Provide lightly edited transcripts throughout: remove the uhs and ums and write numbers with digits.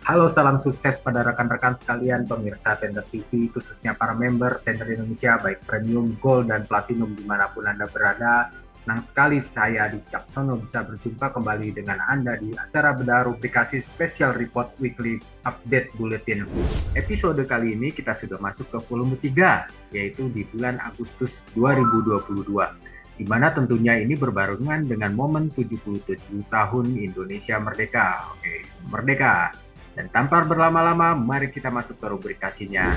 Halo, salam sukses pada rekan-rekan sekalian pemirsa Tender TV, khususnya para member Tender Indonesia, baik Premium, Gold, dan Platinum dimanapun Anda berada. Senang sekali saya di Caksono bisa berjumpa kembali dengan Anda di acara bedah rubrikasi Special Report Weekly Update Bulletin. Episode kali ini kita sudah masuk ke volume 3, yaitu di bulan Agustus 2022. Di mana tentunya ini berbarengan dengan momen 77 tahun Indonesia Merdeka. Oke, merdeka. Dan tanpa berlama-lama, mari kita masuk ke rubrikasinya.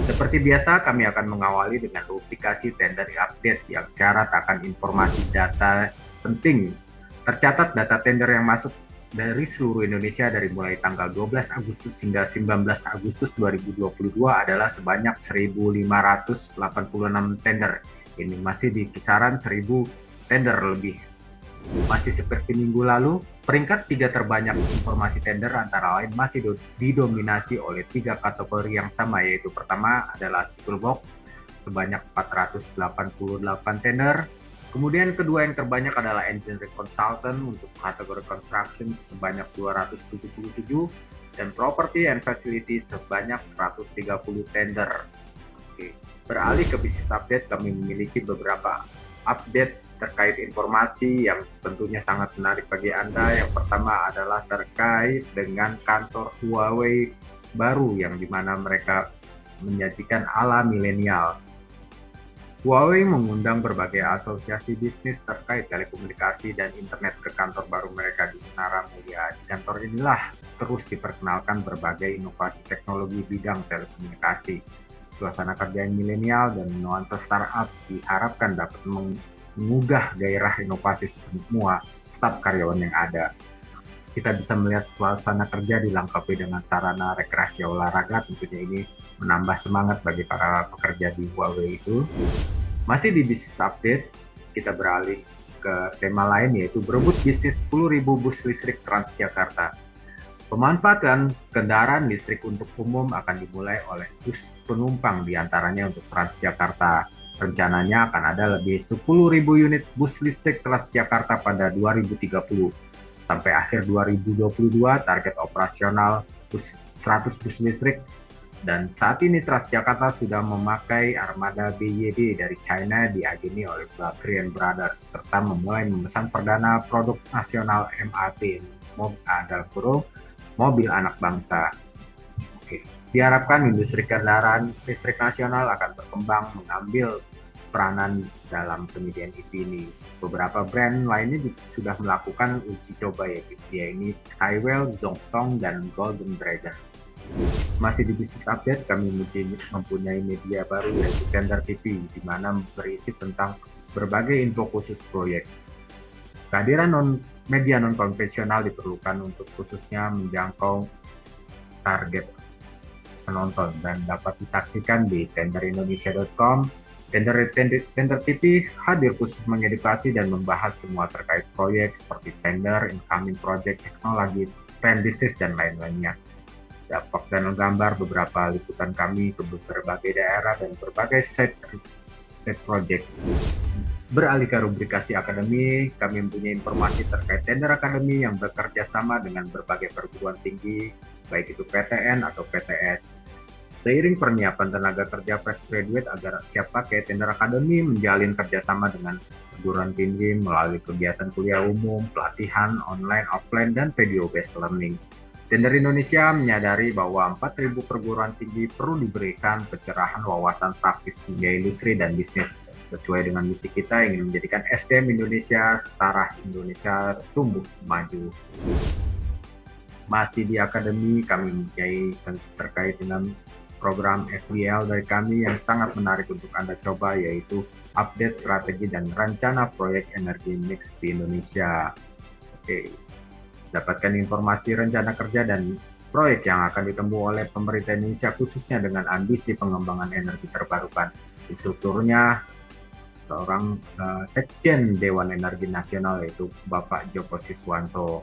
Seperti biasa, kami akan mengawali dengan rubrikasi tender update yang syarat akan informasi data penting. Tercatat data tender yang masuk dari seluruh Indonesia dari mulai tanggal 12 Agustus hingga 19 Agustus 2022 adalah sebanyak 1.586 tender. Ini masih di kisaran 1.000 tender lebih. Masih seperti minggu lalu, peringkat 3 terbanyak informasi tender antara lain masih didominasi oleh 3 kategori yang sama, yaitu pertama adalah Civil Box sebanyak 488 tender. Kemudian kedua yang terbanyak adalah Engineering Consultant untuk kategori Construction sebanyak 277 dan Property and Facility sebanyak 130 tender. Oke. Beralih ke bisnis update, kami memiliki beberapa update terkait informasi yang tentunya sangat menarik bagi Anda. Yang pertama adalah terkait dengan kantor Huawei baru yang dimana mereka menyajikan ala milenial. Huawei mengundang berbagai asosiasi bisnis terkait telekomunikasi dan internet ke kantor baru mereka di Menara Mulia. Di kantor inilah terus diperkenalkan berbagai inovasi teknologi bidang telekomunikasi. Suasana kerja yang milenial dan nuansa startup diharapkan dapat mengugah gairah inovasi semua staf karyawan yang ada. Kita bisa melihat suasana kerja dilengkapi dengan sarana rekreasi olahraga, tentunya ini menambah semangat bagi para pekerja di Huawei itu. Masih di bisnis update, kita beralih ke tema lain yaitu berebut bisnis 10.000 bus listrik Transjakarta. Pemanfaatan kendaraan listrik untuk umum akan dimulai oleh bus penumpang diantaranya untuk Transjakarta. Rencananya akan ada lebih 10.000 unit bus listrik Transjakarta pada 2030. Sampai akhir 2022, target operasional 100 bus listrik. Dan saat ini Transjakarta sudah memakai armada BYD dari China diagini oleh Bakrian Brothers, serta memulai memesan perdana produk nasional MAT, mobil anak bangsa. Oke. Diharapkan industri kendaraan listrik nasional akan berkembang mengambil peranan dalam penyediaan EV ini. Beberapa brand lainnya sudah melakukan uji coba yaitu ini Skywell, Zongtong, dan Golden Dragon. Masih di bisnis update, kami mempunyai media baru yaitu Tender TV, di mana berisi tentang berbagai info khusus proyek. Kehadiran media non-konvensional diperlukan untuk khususnya menjangkau target penonton dan dapat disaksikan di tenderindonesia.com. Tender TV hadir khusus mengedukasi dan membahas semua terkait proyek seperti tender, incoming project, teknologi, tren bisnis, dan lain-lainnya. Dapat dan gambar beberapa liputan kami ke berbagai daerah dan berbagai set project. Beralih ke rubrikasi akademi, kami mempunyai informasi terkait tender akademi yang bekerja sama dengan berbagai perguruan tinggi, baik itu PTN atau PTS. Seiring persiapan tenaga kerja fresh graduate agar siap pakai, tender akademi menjalin kerjasama dengan perguruan tinggi melalui kegiatan kuliah umum, pelatihan online, offline, dan video-based learning. Tender Indonesia menyadari bahwa 4.000 perguruan tinggi perlu diberikan pencerahan wawasan praktis dunia industri dan bisnis. Sesuai dengan misi kita ingin menjadikan SDM Indonesia setara Indonesia tumbuh maju. Masih di akademi, kami mempunyai terkait dengan program FBL dari kami yang sangat menarik untuk Anda coba, yaitu update strategi dan rencana proyek energi mix di Indonesia. Oke. Dapatkan informasi rencana kerja dan proyek yang akan ditempuh oleh pemerintah Indonesia khususnya dengan ambisi pengembangan energi terbarukan. Di strukturnya seorang Sekjen Dewan Energi Nasional yaitu Bapak Joko Siswanto.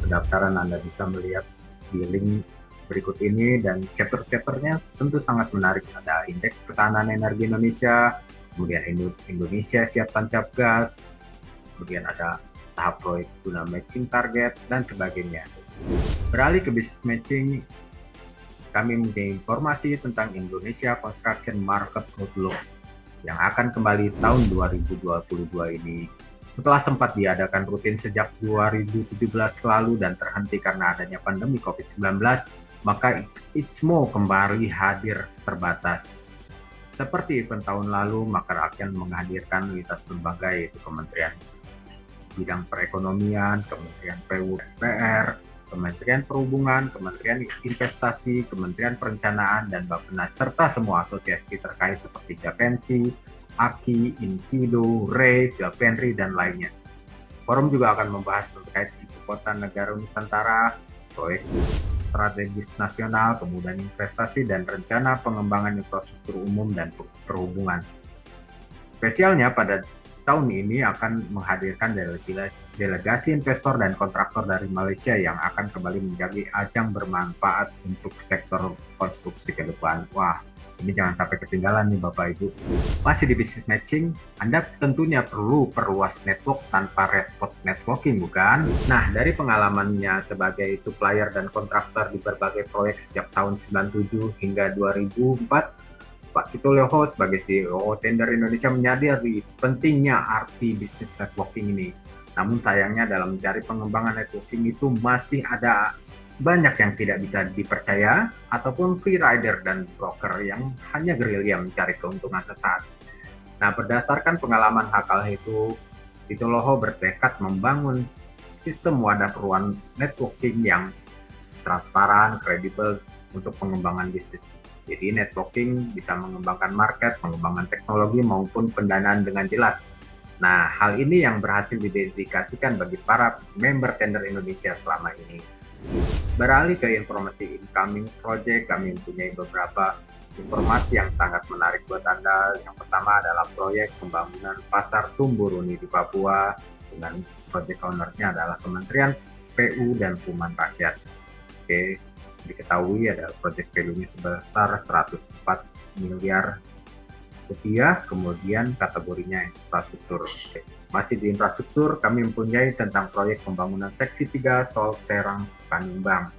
Pendaftaran Anda bisa melihat di link berikut ini dan chapter-chapternya tentu sangat menarik. Ada indeks ketahanan energi Indonesia, kemudian Indonesia siap tancap gas, kemudian ada tahap proyek guna matching target, dan sebagainya. Beralih ke bisnis matching, kami mempunyai informasi tentang Indonesia Construction Market Outlook yang akan kembali tahun 2022 ini. Setelah sempat diadakan rutin sejak 2017 lalu dan terhenti karena adanya pandemi COVID-19, maka ITSMO kembali hadir terbatas. Seperti event tahun lalu, maka akan menghadirkan lintas lembaga yaitu Kementerian Bidang Perekonomian, Kementerian PUPR, Kementerian Perhubungan, Kementerian Investasi, Kementerian Perencanaan, dan Bappenas, serta semua asosiasi terkait seperti Gapensi, AKI, Inkido, REI, Gapenri, dan lainnya. Forum juga akan membahas terkait ibu kota negara Nusantara, proyek strategis nasional, kemudian investasi dan rencana pengembangan infrastruktur umum dan perhubungan. Spesialnya pada tahun ini akan menghadirkan delegasi investor dan kontraktor dari Malaysia yang akan kembali menjadi ajang bermanfaat untuk sektor konstruksi ke depan. Wah, ini jangan sampai ketinggalan nih Bapak Ibu. Masih di bisnis matching, Anda tentunya perlu perluas network tanpa repot networking, bukan? Nah, dari pengalamannya sebagai supplier dan kontraktor di berbagai proyek sejak tahun 97 hingga 2004, Pak Tito Leho sebagai CEO Tender Indonesia menyadari pentingnya arti bisnis networking ini. Namun sayangnya dalam mencari pengembangan networking itu masih ada banyak yang tidak bisa dipercaya ataupun free rider dan broker yang hanya gerilya mencari keuntungan sesaat. Nah, berdasarkan pengalaman HKL itu, Tito Leho bertekad membangun sistem wadah peruan networking yang transparan, kredibel untuk pengembangan bisnis. Jadi networking bisa mengembangkan market, pengembangan teknologi maupun pendanaan dengan jelas. Nah, hal ini yang berhasil didedikasikan bagi para member Tender Indonesia selama ini. Beralih ke informasi incoming project, kami mempunyai beberapa informasi yang sangat menarik buat Anda. Yang pertama adalah proyek pembangunan Pasar Tumburuni di Papua dengan project owner-nya adalah Kementerian PU dan Perumahan Rakyat. Oke. Diketahui ada proyek value sebesar 104 miliar rupiah, kemudian kategorinya infrastruktur. Masih di infrastruktur, kami mempunyai tentang proyek pembangunan Seksi 3 Sol Serang Panimbang.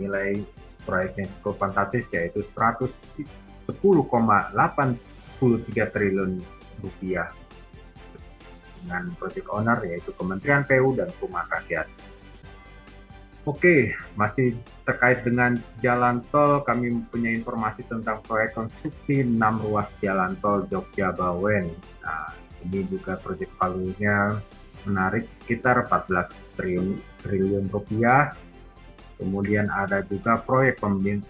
Nilai proyeknya cukup fantastis yaitu 110,83 triliun rupiah dengan proyek owner yaitu Kementerian PU dan Perumahan Rakyat. Oke, masih terkait dengan jalan tol, kami mempunyai informasi tentang proyek konstruksi 6 ruas jalan tol Jogja-Bawen. Nah, ini juga proyek value-nya menarik sekitar 14 triliun rupiah. Kemudian ada juga proyek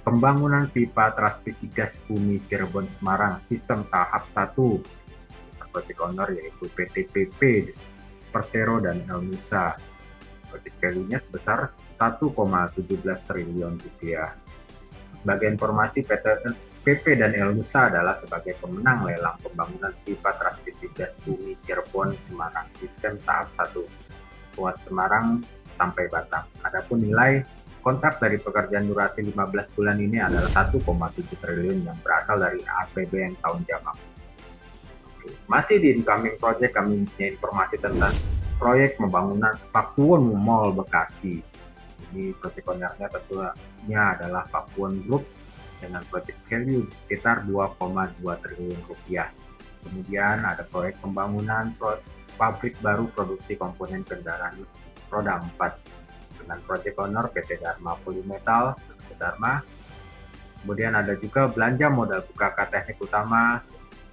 pembangunan pipa transmisi gas bumi Cirebon Semarang, sistem tahap 1. Proyek owner yaitu PT PP, Persero, dan Elnusa. Project value-nya sebesar 1,17 triliun rupiah. Sebagai informasi, PP dan Elnusa adalah sebagai pemenang lelang pembangunan pipa transmisi gas bumi Cirebon Semarang sistem tahap 1 ruas Semarang sampai Batang. Adapun nilai kontrak dari pekerjaan durasi 15 bulan ini adalah 1,7 triliun yang berasal dari APBN tahun jamak. Masih di incoming project, kami punya informasi tentang proyek pembangunan Pakuwon Mall Bekasi. Ini proyek owner-nya tentunya adalah Pakuwon Group dengan project value sekitar 2,2 triliun rupiah. Kemudian ada proyek pembangunan pabrik baru produksi komponen kendaraan roda 4 dengan project owner PT Dharma Polymetal, PT Dharma. Kemudian ada juga belanja modal BKK Teknik Utama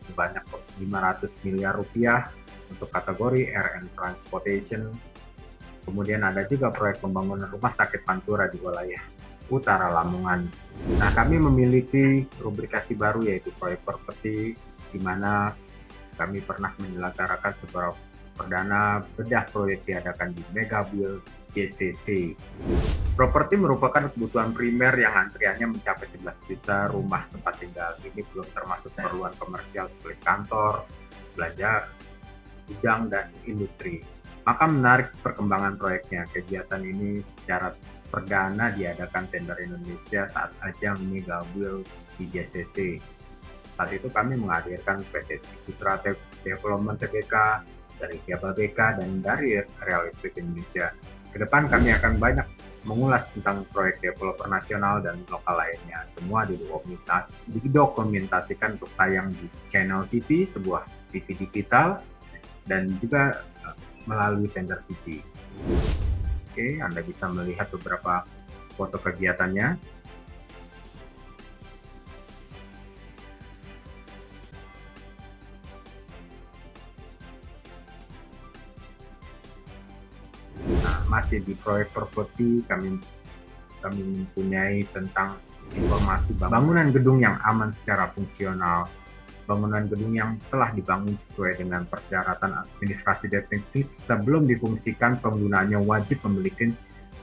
sebanyak 500 miliar rupiah untuk kategori RN Transportation. Kemudian ada juga proyek pembangunan rumah sakit Pantura di wilayah Utara Lamongan. Nah, kami memiliki rubrikasi baru yaitu proyek properti, di mana kami pernah menyelenggarakan sebuah perdana bedah proyek diadakan di Mega Build JCC. Properti merupakan kebutuhan primer yang antriannya mencapai 11 juta rumah tempat tinggal. Ini belum termasuk keperluan komersial seperti kantor, belanja gudang, dan industri. Maka menarik perkembangan proyeknya. Kegiatan ini secara perdana diadakan Tender Indonesia saat ajang Mega Build di JCC. Saat itu kami menghadirkan PT Cikutra Development Tbk, dari Jababeka, dan dari Real Estate Indonesia. Kedepan kami akan banyak mengulas tentang proyek developer nasional dan lokal lainnya. Semua didokumentasikan untuk tayang di channel TV, sebuah TV digital, dan juga melalui tender TV. Oke, Anda bisa melihat beberapa foto kegiatannya. Nah, masih di proyek properti, kami mempunyai tentang informasi bangunan gedung yang aman secara fungsional, bangunan gedung yang telah dibangun sesuai dengan persyaratan administrasi dan teknis sebelum difungsikan. Penggunaannya wajib memiliki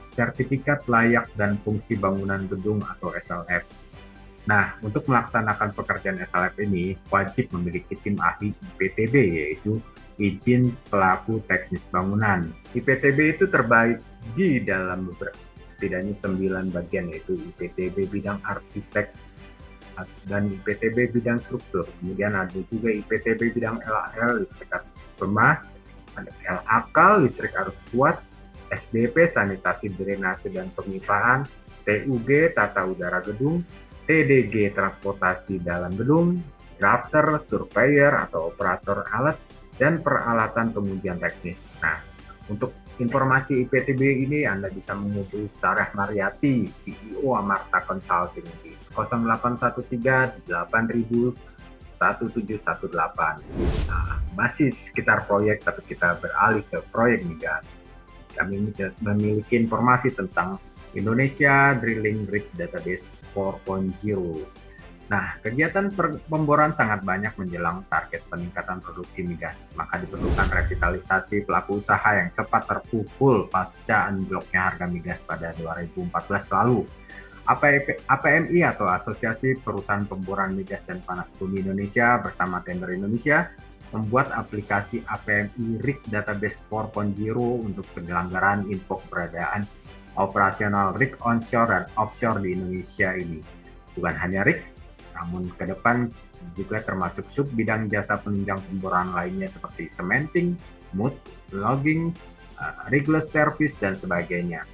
sertifikat layak dan fungsi bangunan gedung atau SLF. Nah, untuk melaksanakan pekerjaan SLF ini wajib memiliki tim ahli IPTB, yaitu izin pelaku teknis bangunan. IPTB itu terbagi dalam setidaknya 9 bagian, yaitu IPTB bidang arsitek dan IPTB bidang struktur. Kemudian ada juga IPTB bidang LAL, listrik arus rumah, ada LAK, listrik arus kuat, SDP, sanitasi, drainase, dan pemipaan, TUG, tata udara gedung, TDG, transportasi dalam gedung, drafter, surveyor atau operator alat, dan peralatan pengujian teknis. Nah, untuk informasi IPTB ini Anda bisa menghubungi Sarah Mariati, CEO Amarta Consulting di 0813 8000 1718. Nah, masih sekitar proyek, tapi kita beralih ke proyek migas. Kami memiliki informasi tentang Indonesia Drilling Rig Database 4.0. Nah, kegiatan pemboran sangat banyak menjelang target peningkatan produksi migas. Maka diperlukan revitalisasi pelaku usaha yang sempat terpukul pasca anjloknya harga migas pada 2014 lalu. APMI atau Asosiasi Perusahaan Pemboran Migas dan Panas Bumi Indonesia bersama Tender Indonesia membuat aplikasi APMI Rig Database 4.0 untuk penyelenggaraan info keberadaan operasional rig onshore dan offshore di Indonesia ini. Bukan hanya rig, namun ke depan juga termasuk sub bidang jasa penunjang pemboran lainnya seperti cementing, mud, logging, rigless service, dan sebagainya.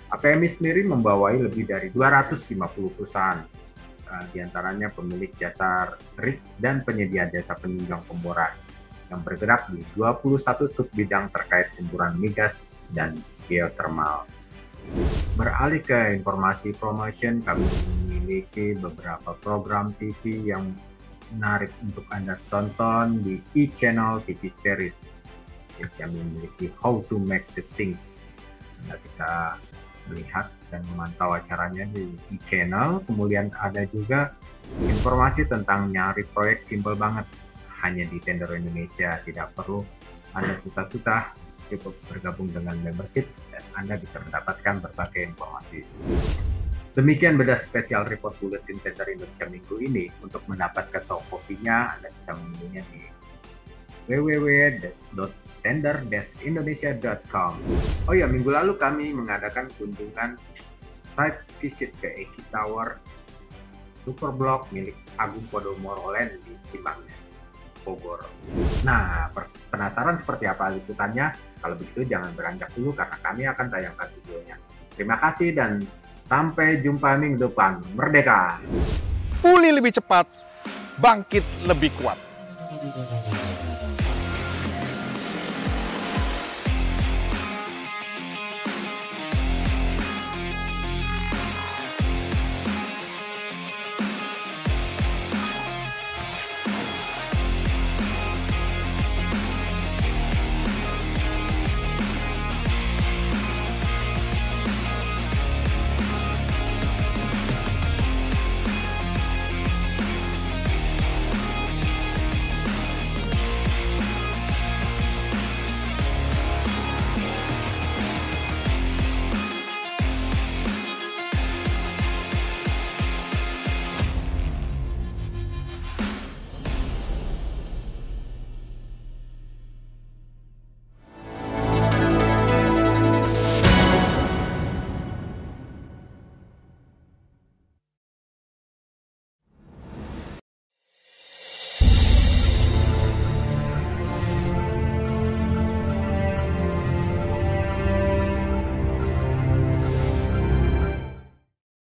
APMI sendiri membawai lebih dari 250 perusahaan, diantaranya pemilik jasa rig dan penyedia jasa penunjang pemboran, yang bergerak di 21 sub bidang terkait pemboran migas dan geothermal. Beralih ke informasi promotion, kami memiliki beberapa program TV yang menarik untuk Anda tonton di e-channel TV series. Kami memiliki How to Make the Things. Anda bisa melihat dan memantau acaranya di e-channel. Kemudian ada juga informasi tentang nyari proyek, simple banget, hanya di Tender Indonesia. Tidak perlu Anda susah-susah, cukup bergabung dengan membership dan Anda bisa mendapatkan berbagai informasi. Demikian bedah spesial report Buletin Tender Indonesia minggu ini. Untuk mendapatkan soft copy-nya, Anda bisa menemuinya di www.tender-indonesia.com. Oh ya, minggu lalu kami mengadakan kunjungan site visit ke Eki Tower Superblok milik Agung Podomoro Land di Cimanggis, Bogor. Nah, penasaran seperti apa liputannya? Kalau begitu jangan beranjak dulu karena kami akan tayangkan videonya. Terima kasih dan sampai jumpa minggu depan. Merdeka! Pulih lebih cepat, bangkit lebih kuat.